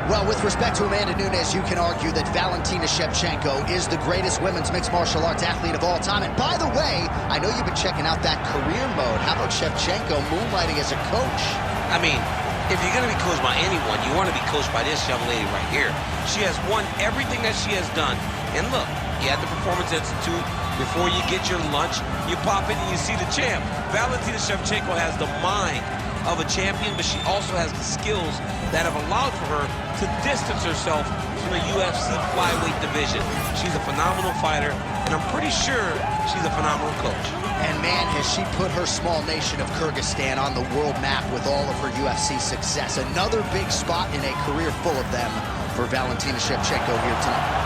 Well, with respect to Amanda Nunes, you can argue that Valentina Shevchenko is the greatest women's mixed martial arts athlete of all time. And by the way, I know you've been checking out that career mode. How about Shevchenko moonlighting as a coach? I mean, if you're going to be coached by anyone, you want to be coached by this young lady right here. She has won everything that she has done. And look, you at the Performance Institute, before you get your lunch, you pop in and you see the champ. Valentina Shevchenko has the mind of a champion, but she also has the skills that have allowed for her to distance herself from the UFC flyweight division. She's a phenomenal fighter, and I'm pretty sure she's a phenomenal coach. And man, has she put her small nation of Kyrgyzstan on the world map with all of her UFC success. Another big spot in a career full of them for Valentina Shevchenko here tonight.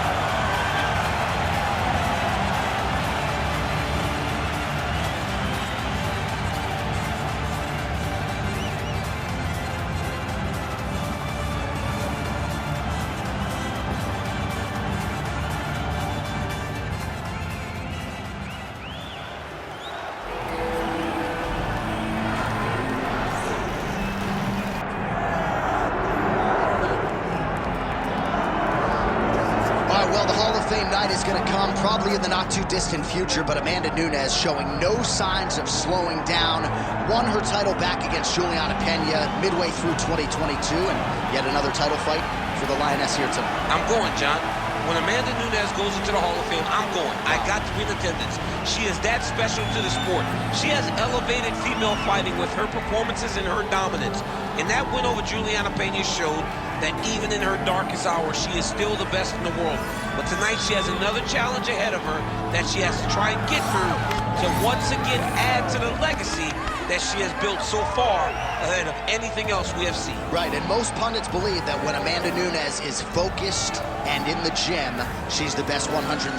Night is going to come probably in the not-too-distant future, but Amanda Nunes showing no signs of slowing down. Won her title back against Juliana Pena midway through 2022, and yet another title fight for the Lioness here tonight. I'm going, John. When Amanda Nunes goes into the Hall of Fame, I'm going. I got to be in attendance. She is that special to the sport. She has elevated female fighting with her performances and her dominance. And that win over Juliana Pena showed that even in her darkest hour, she is still the best in the world. But tonight she has another challenge ahead of her that she has to try and get through to once again add to the legacy that she has built so far ahead of anything else we have seen. Right, and most pundits believe that when Amanda Nunes is focused and in the gym, she's the best 135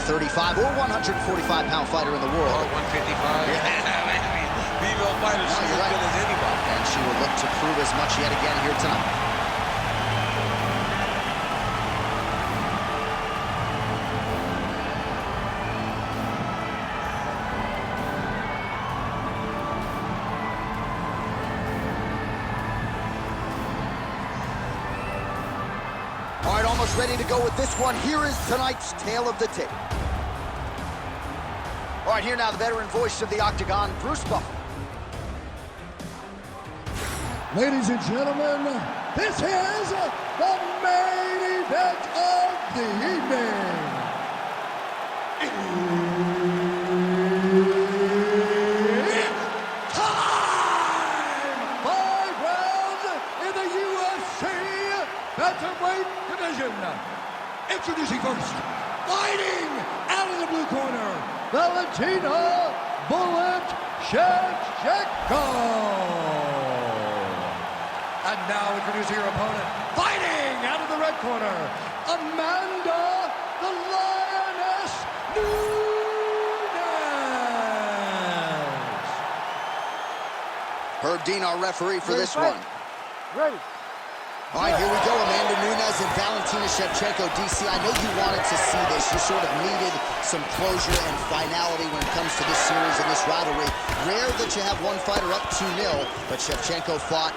or 145-pound fighter in the world. Or 155. Female fighter, she's as good as anybody. And she will look to prove as much yet again here tonight. All right, almost ready to go with this one. Here is tonight's tale of the tape. All right, here now, the veteran voice of the Octagon, Bruce Buffer. Ladies and gentlemen, this is the main event of the evening. It's time! 5 rounds in the UFC Bantamweight division. Introducing first, fighting out of the blue corner, Valentina "Bullet" Shevchenko. And now introducing your opponent, fighting out of the red corner, Amanda the Lioness Nunes. Herb Dean, our referee for this one. Ready. All right, here we go, Amanda Nunes and Valentina Shevchenko. DC, I know you wanted to see this. You sort of needed some closure and finality when it comes to this series and this rivalry. Rare that you have one fighter up 2-0, but Shevchenko fought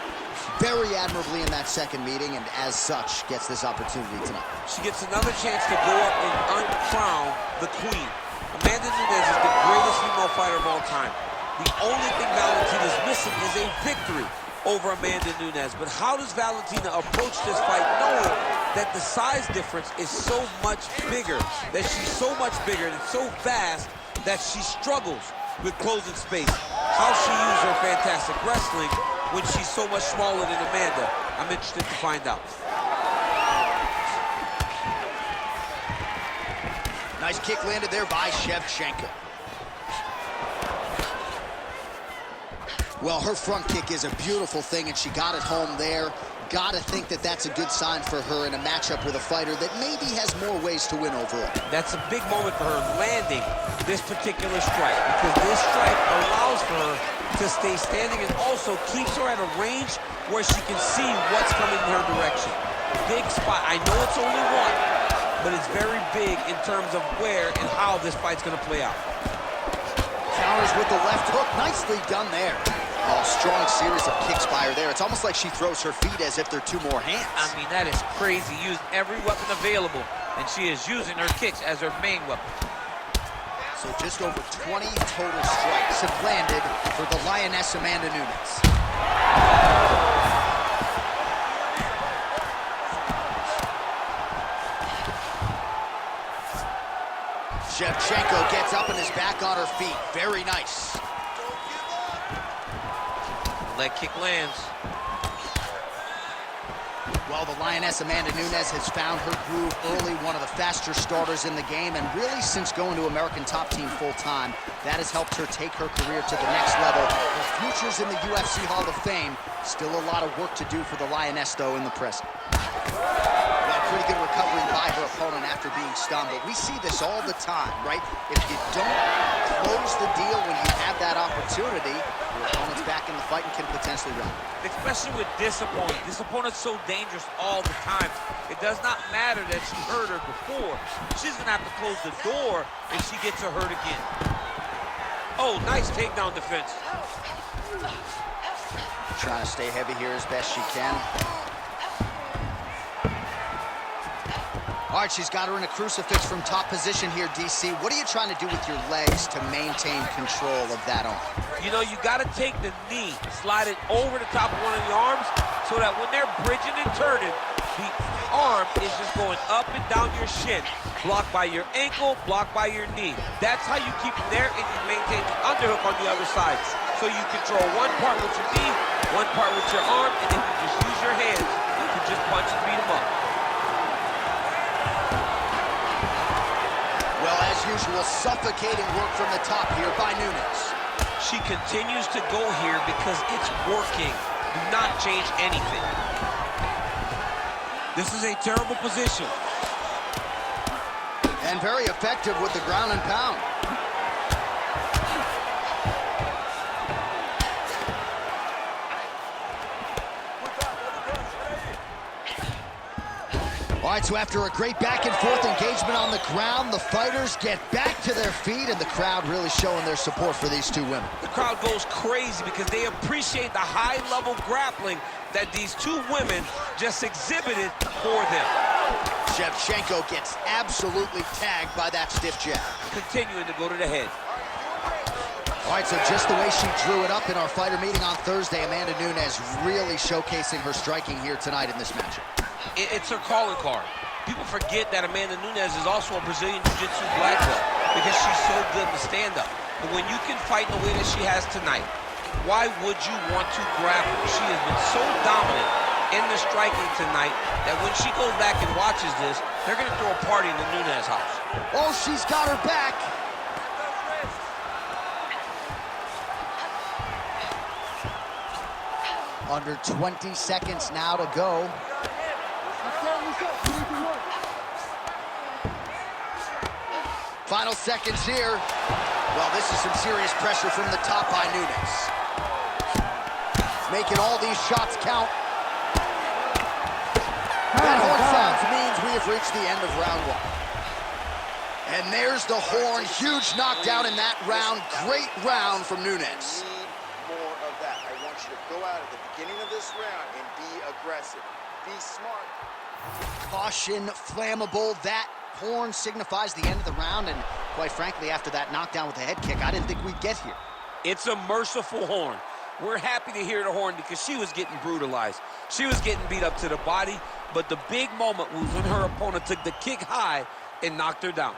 very admirably in that second meeting, and as such, gets this opportunity tonight. She gets another chance to go up and uncrown the queen. Amanda Nunes is the greatest female fighter of all time. The only thing Valentina's missing is a victory over Amanda Nunes. But how does Valentina approach this fight knowing that the size difference is so much bigger, that she's so much bigger and so fast that she struggles with closing space? How she uses her fantastic wrestling when she's so much smaller than Amanda, I'm interested to find out. Nice kick landed there by Shevchenko. Well, her front kick is a beautiful thing, and she got it home there. Gotta think that that's a good sign for her in a matchup with a fighter that maybe has more ways to win overall. That's a big moment for her, landing this particular strike, because this strike allows for her to stay standing and also keeps her at a range where she can see what's coming in her direction. Big spot. I know it's only one, but it's very big in terms of where and how this fight's going to play out. Counters with the left hook. Nicely done there. Oh, strong series of kicks by her there. It's almost like she throws her feet as if they're two more hands. I mean, that is crazy. Use every weapon available, and she is using her kicks as her main weapon. So just over 20 total strikes have landed for the Lioness Amanda Nunes. Shevchenko gets up and is back on her feet. Very nice. Leg kick lands. Well, the Lioness Amanda Nunes has found her groove early, one of the faster starters in the game, and really since going to American Top Team full-time, that has helped her take her career to the next level. Her future's in the UFC Hall of Fame. Still a lot of work to do for the Lioness, though, in the present. Well, pretty good recovery by her opponent after being stunned, but we see this all the time, right? If you don't close the deal when you have that opportunity, your opponent's back in the fight and can potentially run. Especially with this opponent. This opponent's so dangerous all the time. It does not matter that she hurt her before. She's going to have to close the door if she gets her hurt again. Oh, nice takedown defense. Trying to stay heavy here as best she can. All right, she's got her in a crucifix from top position here, DC. What are you trying to do with your legs to maintain control of that arm? You know, you got to take the knee, slide it over the top of one of the arms so that when they're bridging and turning, the arm is just going up and down your shin. Blocked by your ankle, blocked by your knee. That's how you keep it there, and you maintain the underhook on the other side. So you control one part with your knee, one part with your arm, and then you just use your hands to just punch and beat them up. Well, as usual, suffocating work from the top here by Nunes. She continues to go here because it's working. Do not change anything. This is a terrible position. And very effective with the ground and pound. All right, so after a great back and forth engagement on the ground, the fighters get back to their feet, and the crowd really showing their support for these two women. The crowd goes crazy because they appreciate the high-level grappling that these two women just exhibited for them. Shevchenko gets absolutely tagged by that stiff jab. Continuing to go to the head. All right, so just the way she drew it up in our fighter meeting on Thursday, Amanda Nunes really showcasing her striking here tonight in this matchup. It's her calling card. People forget that Amanda Nunes is also a Brazilian Jiu-Jitsu black belt because she's so good in the stand-up. But when you can fight in the way that she has tonight, why would you want to grapple? She has been so dominant in the striking tonight that when she goes back and watches this, they're going to throw a party in the Nunes house. Oh, she's got her back. Under 20 seconds now to go. Final seconds here. Well, this is some serious pressure from the top by Nunes. Making all these shots count. That horn sounds means we have reached the end of round one. And there's the horn. Huge knockdown in that round. Great round from Nunes. More of that. I want you to go out at the beginning of this round and be aggressive. Be smart. Caution, flammable. That horn signifies the end of the round, and quite frankly, after that knockdown with the head kick, I didn't think we'd get here. It's a merciful horn. We're happy to hear the horn because she was getting brutalized. She was getting beat up to the body, but the big moment was when her opponent took the kick high and knocked her down.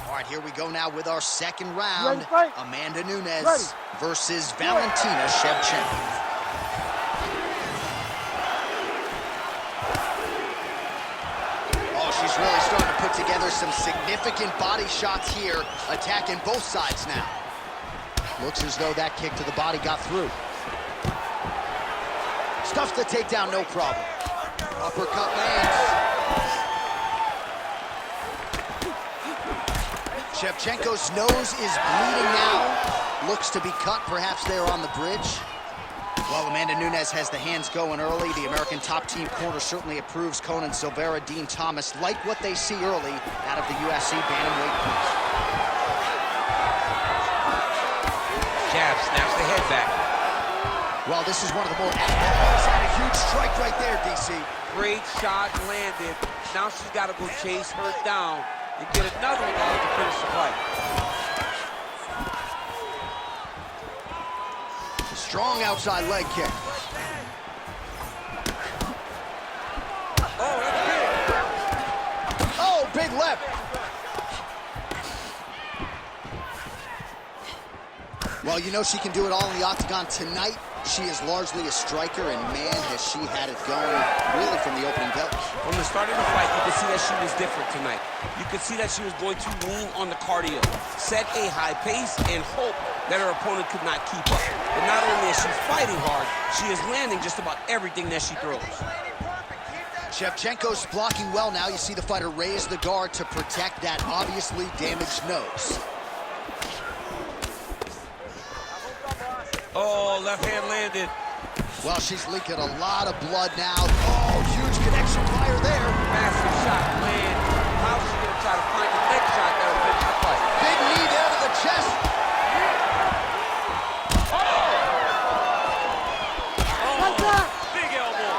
All right, here we go now with our second round. Amanda Nunes versus Valentina Shevchenko. Oh, she's really starting to put together some significant body shots here, attacking both sides now. Looks as though that kick to the body got through. Stuffs the takedown, no problem. Uppercut lands. Shevchenko's nose is bleeding now. Looks to be cut, perhaps there on the bridge. Well, Amanda Nunes has the hands going early. The American top team corner certainly approves. Conan Silveira, Dean Thomas like what they see early out of the UFC bantamweight piece. Jab, snaps the head back. Well, this is one of the more... He's had a huge strike right there, DC. Great shot landed. Now she's got to go chase her down and get another one on to finish the fight. Strong outside leg kick. Oh, that's big. Oh, big left. Well, you know she can do it all in the octagon tonight. She is largely a striker, and man, has she had it going really from the opening bell. From the start of the fight, you could see that she was different tonight. You could see that she was going to lean on the cardio, set a high pace, and hope that her opponent could not keep up. But not only is she fighting hard, she is landing just about everything that she throws. Shevchenko's blocking well now. You see the fighter raise the guard to protect that obviously damaged nose. Oh, left hand landed. Well, she's leaking a lot of blood now. Oh, huge connection fire there. Massive shot land. How's she gonna try to find the next shot that will finish the fight? Big knee down to the chest. Big elbow.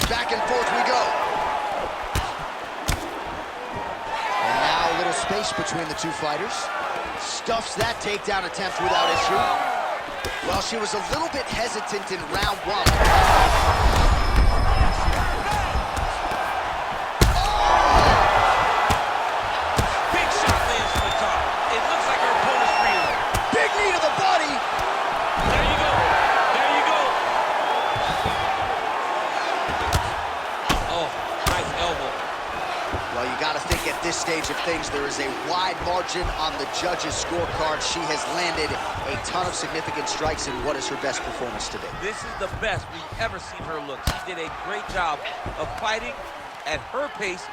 Back and forth we go. And now a little space between the two fighters. Stuffs that takedown attempt without issue. Well, she was a little bit hesitant in round one. Big shot lands from the top. It looks like her opponent's reeling. Big knee to the body. There you go. There you go. Oh, nice elbow. Well, you got to think at this stage of things, there is a wide margin on the judges' scorecard. She has landed a ton of significant strikes in what is her best performance today. This is the best we've ever seen her look. She did a great job of fighting at her pace,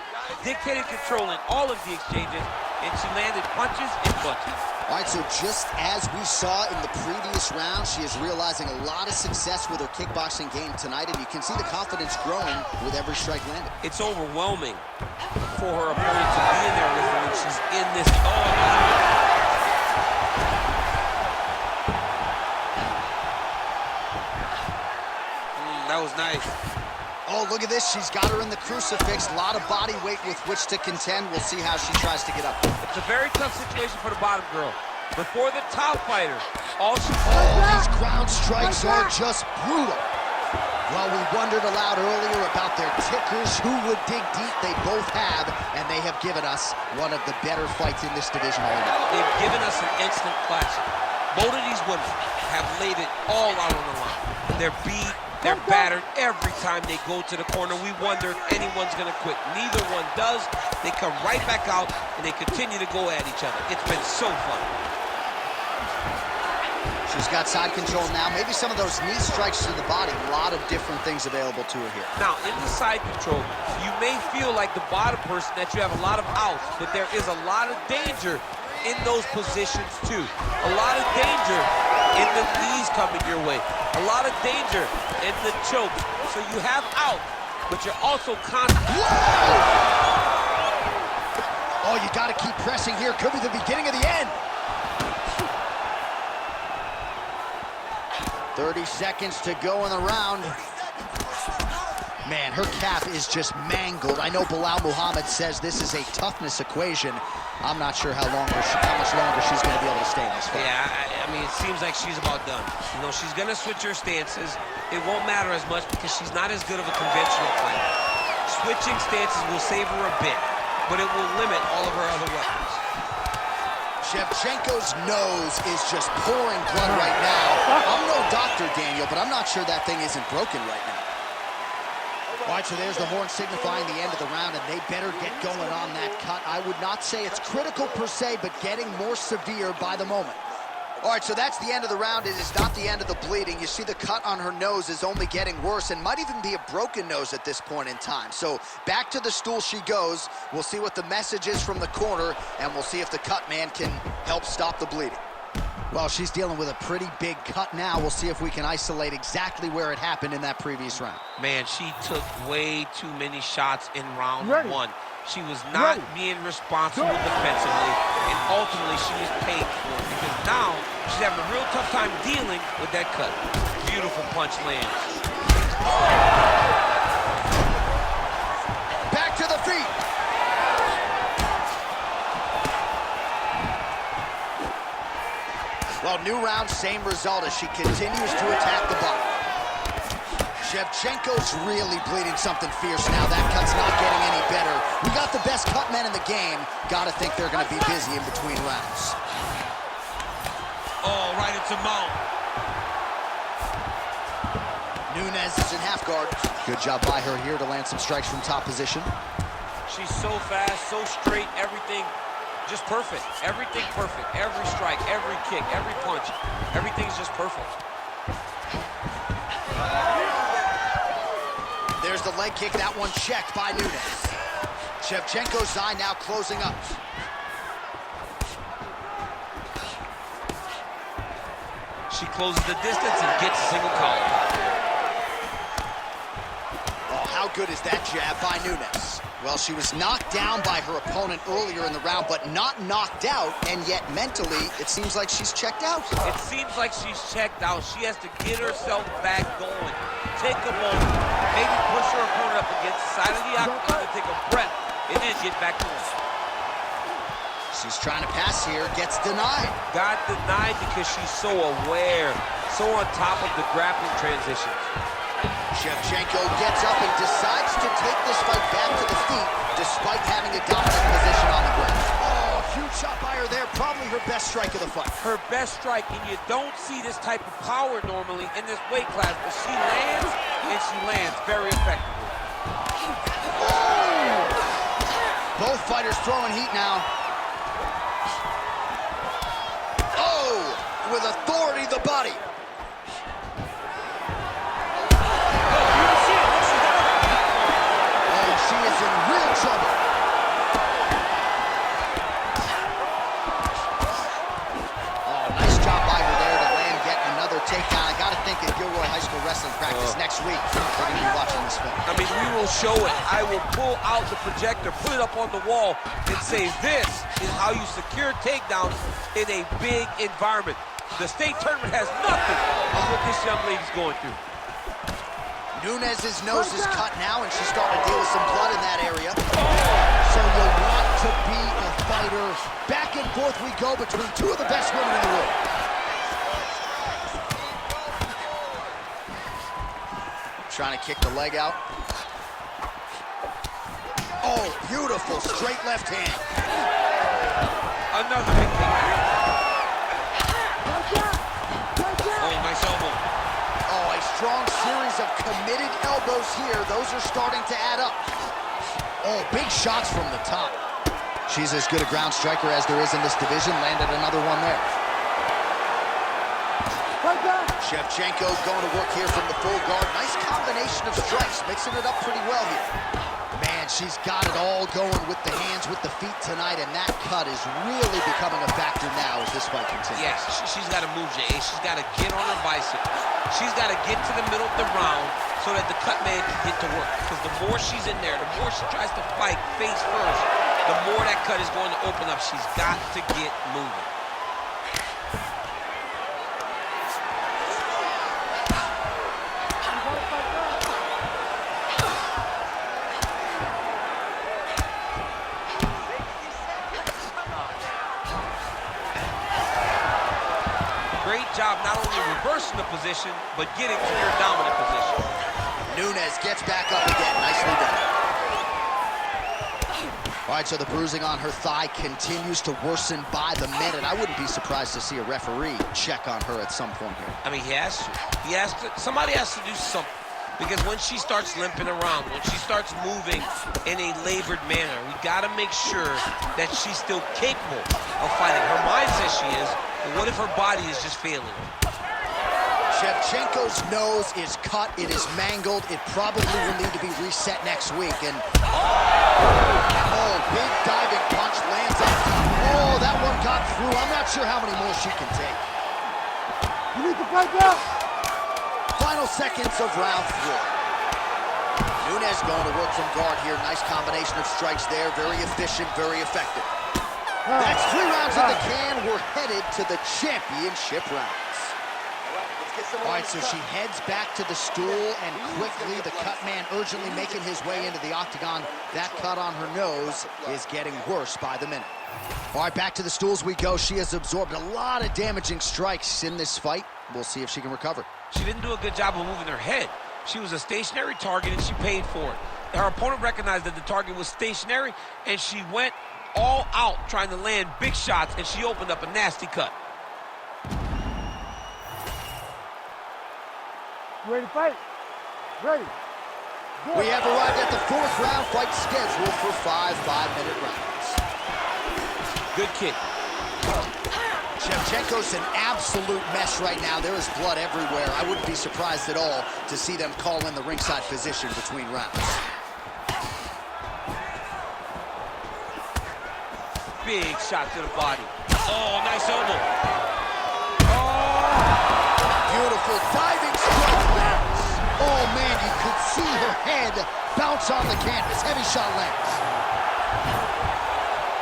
dictating, controlling all of the exchanges, and she landed punches and bunches. All right, so just as we saw in the previous round, she is realizing a lot of success with her kickboxing game tonight, and you can see the confidence growing with every strike landed. It's overwhelming for her opponent to be in there with her when she's in this. That was nice. Oh, look at this. She's got her in the crucifix. A lot of body weight with which to contend. We'll see how she tries to get up. It's a very tough situation for the bottom girl. But for the top fighter, all she... Oh, these ground strikes are just brutal. Well, we wondered aloud earlier about their tickers. Who would dig deep? They both have, and they have given us one of the better fights in this division already. They've given us an instant classic. Both of these women have laid it all out on the line. They're beat, they're battered every time they go to the corner. We wonder if anyone's gonna quit. Neither one does. They come right back out, and they continue to go at each other. It's been so fun. She's got side control now. Maybe some of those knee strikes to the body. A lot of different things available to her here. Now, in the side control, you may feel like the bottom person that you have a lot of outs, but there is a lot of danger in those positions too. A lot of danger in the knees coming your way. A lot of danger in the choke. So you have out, but you're also constant. Oh, you got to keep pressing here. Could be the beginning of the end. 30 seconds to go in the round. Man, her calf is just mangled. I know Bilal Muhammad says this is a toughness equation. I'm not sure how much longer she's going to be able to stay in this fight. Yeah, I mean, it seems like she's about done. You know, she's going to switch her stances. It won't matter as much because she's not as good of a conventional fighter. Switching stances will save her a bit, but it will limit all of her other weapons. Shevchenko's nose is just pouring blood right now. I'm no doctor, Daniel, but I'm not sure that thing isn't broken right now. All right, so there's the horn signifying the end of the round, and they better get going on that cut. I would not say it's critical per se, but getting more severe by the moment. All right, so that's the end of the round. It is not the end of the bleeding. You see the cut on her nose is only getting worse and might even be a broken nose at this point in time. So back to the stool she goes. We'll see what the message is from the corner, and we'll see if the cut man can help stop the bleeding. Well, she's dealing with a pretty big cut now. We'll see if we can isolate exactly where it happened in that previous round. Man, she took way too many shots in round one. She was not being responsible defensively, and ultimately she was paying for it because now she's having a real tough time dealing with that cut. Beautiful punch lands. Back to the feet. Well, new round, same result as she continues to attack the body. Shevchenko's really bleeding something fierce now. That cut's not getting any better. We got the best cut men in the game. Gotta think they're gonna be busy in between rounds. Oh, right into mount. Nunes is in half guard. Good job by her here to land some strikes from top position. She's so fast, so straight, everything just perfect. Everything perfect. Every strike, every kick, every punch. Everything's just perfect. There's the leg kick. That one checked by Nunes. Shevchenko's eye now closing up. She closes the distance and gets a single collar. Oh, how good is that jab by Nunes? Well, she was knocked down by her opponent earlier in the round, but not knocked out, and yet mentally, it seems like she's checked out. It seems like she's checked out. She has to get herself back going. Take a moment, maybe push her opponent up against the side of the octagon and take a breath, and then get back to it. She's trying to pass here, gets denied. Got denied because she's so aware, so on top of the grappling transitions. Shevchenko gets up and decides to take this fight back to the feet, despite having a dominant position on the ground. Oh, huge shot by her there, probably her best strike of the fight. Her best strike, and you don't see this type of power normally in this weight class, but she lands, and she lands very effectively. Oh! Both fighters throwing heat now. Oh, with authority, the body. She is in real trouble. Oh, nice job by her there to land yet another takedown. I got to think at Gilroy High School wrestling practice next week, we're going to be watching this film. I mean, we will show it. I will pull out the projector, put it up on the wall, and say this is how you secure takedowns in a big environment. The state tournament has nothing of what this young lady's going through. Nunes' nose is cut now, and she's starting to deal with some blood in that area. So you'll want to be a fighter. Back and forth we go between two of the best women in the world. Trying to kick the leg out. Oh, beautiful straight left hand. Another big kick. Oh, nice elbow. Oh, a strong series of committed elbows here. Those are starting to add up. Oh, big shots from the top. She's as good a ground striker as there is in this division. Landed another one there. Shevchenko's going to work here from the full guard. Nice combination of strikes, mixing it up pretty well here. Man, she's got it all going with the hands, with the feet tonight, and that cut is really becoming a factor now as this fight continues. Yes, she's got to move, Jay. She's got to get on her bicycle. She's got to get to the middle of the round so that the cut man can get to work. Because the more she's in there, the more she tries to fight face first, the more that cut is going to open up. She's got to get moving. Great job not only reversing the position, but getting to your dominant position. Nunes gets back up again. Nicely done. All right, so the bruising on her thigh continues to worsen by the minute. I wouldn't be surprised to see a referee check on her at some point here. I mean, he has to. Somebody has to do something. Because when she starts limping around, when she starts moving in a labored manner, we got to make sure that she's still capable of fighting. Her mind says she is, but what if her body is just failing her? Shevchenko's nose is cut. It is mangled. It probably will need to be reset next week. And oh, big diving punch lands on top. Oh, that one got through. I'm not sure how many more she can take. Final seconds of round 4. Nunes going to work from guard here. Nice combination of strikes there. Very efficient, very effective. That's 3 rounds in the can. We're headed to the championship rounds. All right, so she heads back to the stool, and quickly the cut man urgently making his way into the octagon. That cut on her nose is getting worse by the minute. All right, back to the stools we go. She has absorbed a lot of damaging strikes in this fight. We'll see if she can recover. She didn't do a good job of moving her head. She was a stationary target, and she paid for it. Her opponent recognized that the target was stationary, and she went all out trying to land big shots, and she opened up a nasty cut. Ready to fight? Ready. We have arrived at the 4th round fight scheduled for 5 5-minute rounds. Good kick. Shevchenko's an absolute mess right now. There is blood everywhere. I wouldn't be surprised at all to see them call in the ringside physician between rounds. Big shot to the body. Oh, nice elbow. Beautiful diving strike bounce. Oh, man, you could see her head bounce on the canvas. Heavy shot lands.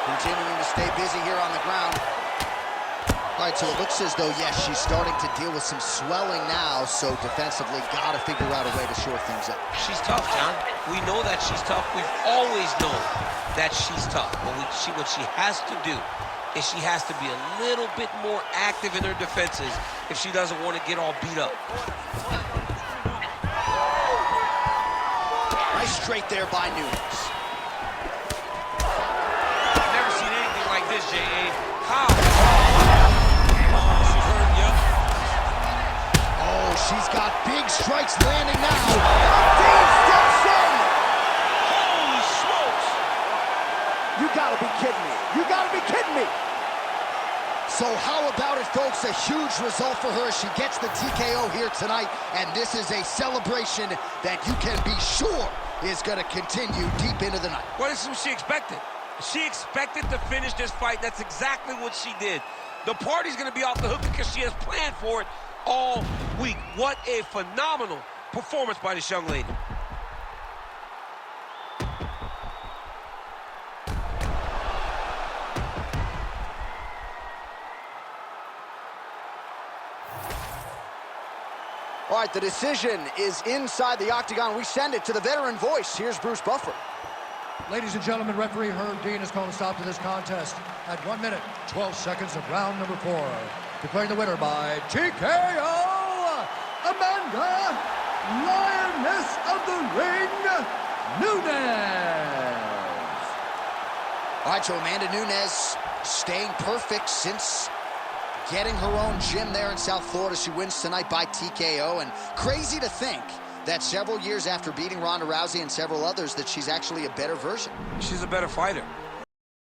Continuing to stay busy here on the ground. All right, so it looks as though, yes, she's starting to deal with some swelling now, so defensively got to figure out a way to shore things up. She's tough, John. We know that she's tough. We've always known that she's tough. But what she has to do is she has to be a little bit more active in her defenses if she doesn't want to get all beat up. Nice straight there by Nunes. I've never seen anything like this, J.A. How? Oh, she hurt you. Oh, she's got big strikes landing now. Dean steps in. Holy smokes. You gotta be kidding me. You gotta be kidding me. So how about it, folks? A huge result for her. She gets the TKO here tonight, and this is a celebration that you can be sure is going to continue deep into the night. What is what she expected? She expected to finish this fight. That's exactly what she did. The party's going to be off the hook because she has planned for it all week. What a phenomenal performance by this young lady. All right, the decision is inside the octagon. We send it to the veteran voice. Here's Bruce Buffer. Ladies and gentlemen, referee Herb Dean has called a stop to this contest at 1 minute, 12 seconds of round number 4. Declaring the winner by TKO, Amanda, Lioness of the Ring, Nunes. All right, so Amanda Nunes staying perfect since getting her own gym there in South Florida. She wins tonight by TKO, and crazy to think that several years after beating Ronda Rousey and several others that she's actually a better version. She's a better fighter.